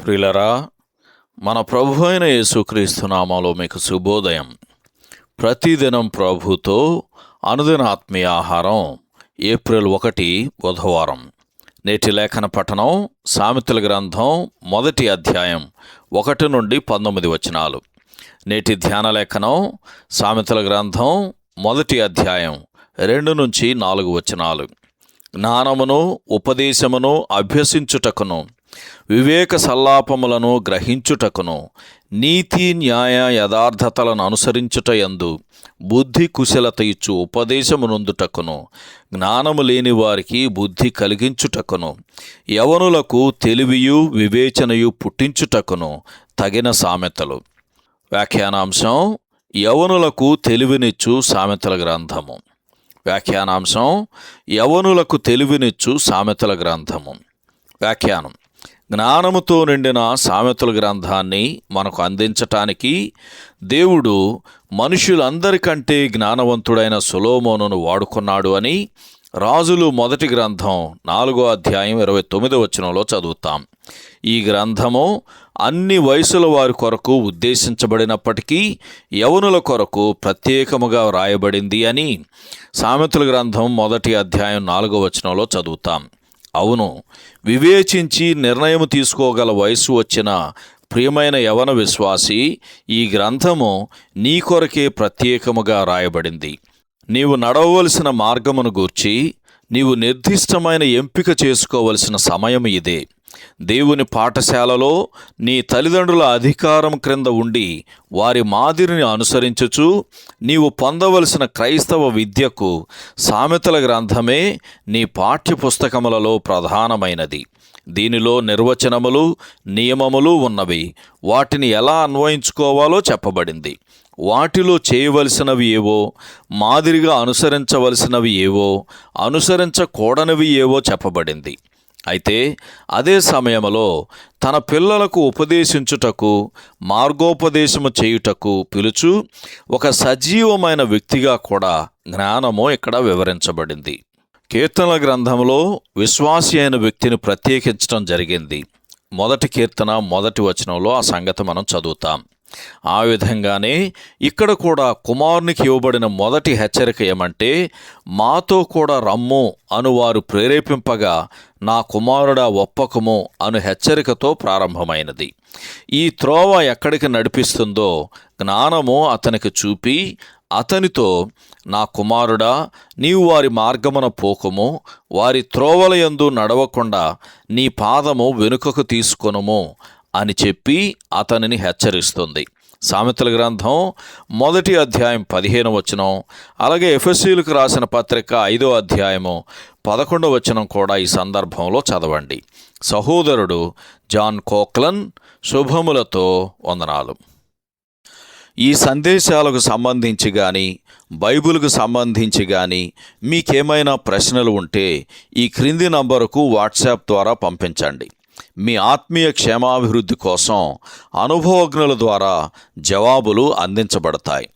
ప్రియులరా, మన ప్రభు అయిన యేసుక్రీస్తు నామములో మీకు శుభోదయం. ప్రతిదినం ప్రభుతో అనుదిన ఆత్మీయ ఆహారం. ఏప్రిల్ 1 బుధవారం. నేటి లేఖన పఠనం సామెతల గ్రంథం 1 అధ్యాయం 1 నుండి 19 వచనాలు. నేటి ధ్యాన లేఖనం సామెతల గ్రంథం 1 అధ్యాయం 2 నుంచి 4 వచనాలు. జ్ఞానమును ఉపదేశమును అభ్యసించుటకును, వివేక సల్లాపములను గ్రహించుటకును, నీతి న్యాయ యథార్థతలను అనుసరించుటయందు బుద్ధి కుశలత ఇచ్చు ఉపదేశమునందుటకును, జ్ఞానము లేని వారికి బుద్ధి కలిగించుటకును, యవనులకు తెలివియు వివేచనయు పుట్టించుటకును తగిన సామెతలు. వ్యాఖ్యానాంశం: యవనులకు తెలివినిచ్చు సామెతల గ్రంథము. వ్యాఖ్యానాంశం: యవనులకు తెలివినిచ్చు సామెతల గ్రంథము. వ్యాఖ్యానం: జ్ఞానముతో నిండిన సామెతల గ్రంథాన్ని మనకు అందించటానికి దేవుడు మనుషులందరికంటే జ్ఞానవంతుడైన సొలొమోనును వాడుకున్నాడు అని రాజులు 1 గ్రంథం 4 అధ్యాయం 29 వచనంలో చదువుతాం. ఈ గ్రంథము అన్ని వయసుల వారి కొరకు ఉద్దేశించబడినప్పటికీ యవనుల కొరకు ప్రత్యేకముగా వ్రాయబడింది అని సామెతల గ్రంథం 1 అధ్యాయం 4 వచనంలో చదువుతాం. అవును, వివేచించి నిర్ణయం తీసుకోగల వయసు వచ్చిన ప్రియమైన యవన విశ్వాసి, ఈ గ్రంథము నీ కొరకే ప్రత్యేకముగా రాయబడింది. నీవు నడవవలసిన మార్గమును గూర్చి నీవు నిర్దిష్టమైన ఎంపిక చేసుకోవలసిన సమయం ఇదే. దేవుని పాఠశాలలో నీ తల్లిదండ్రుల అధికారం క్రింద ఉండి వారి మాదిరిని అనుసరించుచు నీవు పొందవలసిన క్రైస్తవ విద్యకు సామెతల గ్రంథమే నీ పాఠ్యపుస్తకములలో ప్రధానమైనది. దీనిలో నిర్వచనములు, నియమములు ఉన్నవి. వాటిని ఎలా అన్వయించుకోవాలో చెప్పబడింది. వాటిలో చేయవలసినవి ఏవో, మాదిరిగా అనుసరించవలసినవి ఏవో, అనుసరించకూడనివి ఏవో చెప్పబడింది. అయితే అదే సమయంలో తన పిల్లలకు ఉపదేశించుటకు, మార్గోపదేశము చేయుటకు పిలుచు ఒక సజీవమైన వ్యక్తిగా కూడా జ్ఞానము ఇక్కడ వివరించబడింది. కీర్తనల గ్రంథంలో విశ్వాసి అయిన వ్యక్తిని ప్రత్యేకించడం జరిగింది. 1 కీర్తన 1 వచనంలో ఆ సంగతి మనం చదువుతాం. ఆ విధంగానే ఇక్కడ కూడా కుమారునికి ఇవ్వబడిన మొదటి హెచ్చరిక ఏమంటే, మాతో కూడా రమ్ము అనువారు ప్రేరేపింపగా నా కుమారుడా ఒప్పకము అను హెచ్చరికతో ప్రారంభమైనది. ఈ త్రోవ ఎక్కడికి నడిపిస్తుందో జ్ఞానము అతనికి చూపి అతనితో, నా కుమారుడా, నీవు వారి మార్గమున పోకుము, వారి త్రోవలయందు నడవకుండా నీ పాదము వెనుకకు తీసుకొనుము అని చెప్పి అతనిని హెచ్చరిస్తుంది. సామెతల గ్రంథం 1 అధ్యాయం 15 వచనం, అలాగే ఎఫెసీయులకు రాసిన పత్రిక 5 అధ్యాయము 11 వచనం కూడా ఈ సందర్భంలో చదవండి. సహోదరుడు జాన్ కోక్లన్ శుభములతో వందనాలు. ఈ సందేశాలకు సంబంధించి కానీ, బైబిల్కు సంబంధించి కానీ మీకేమైనా ప్రశ్నలు ఉంటే ఈ క్రింది నంబరుకు వాట్సాప్ ద్వారా పంపించండి. మీ ఆత్మీయ క్షేమాభివృద్ధి కోసం అనుభవజ్ఞుల ద్వారా జవాబులు అందించబడతాయి.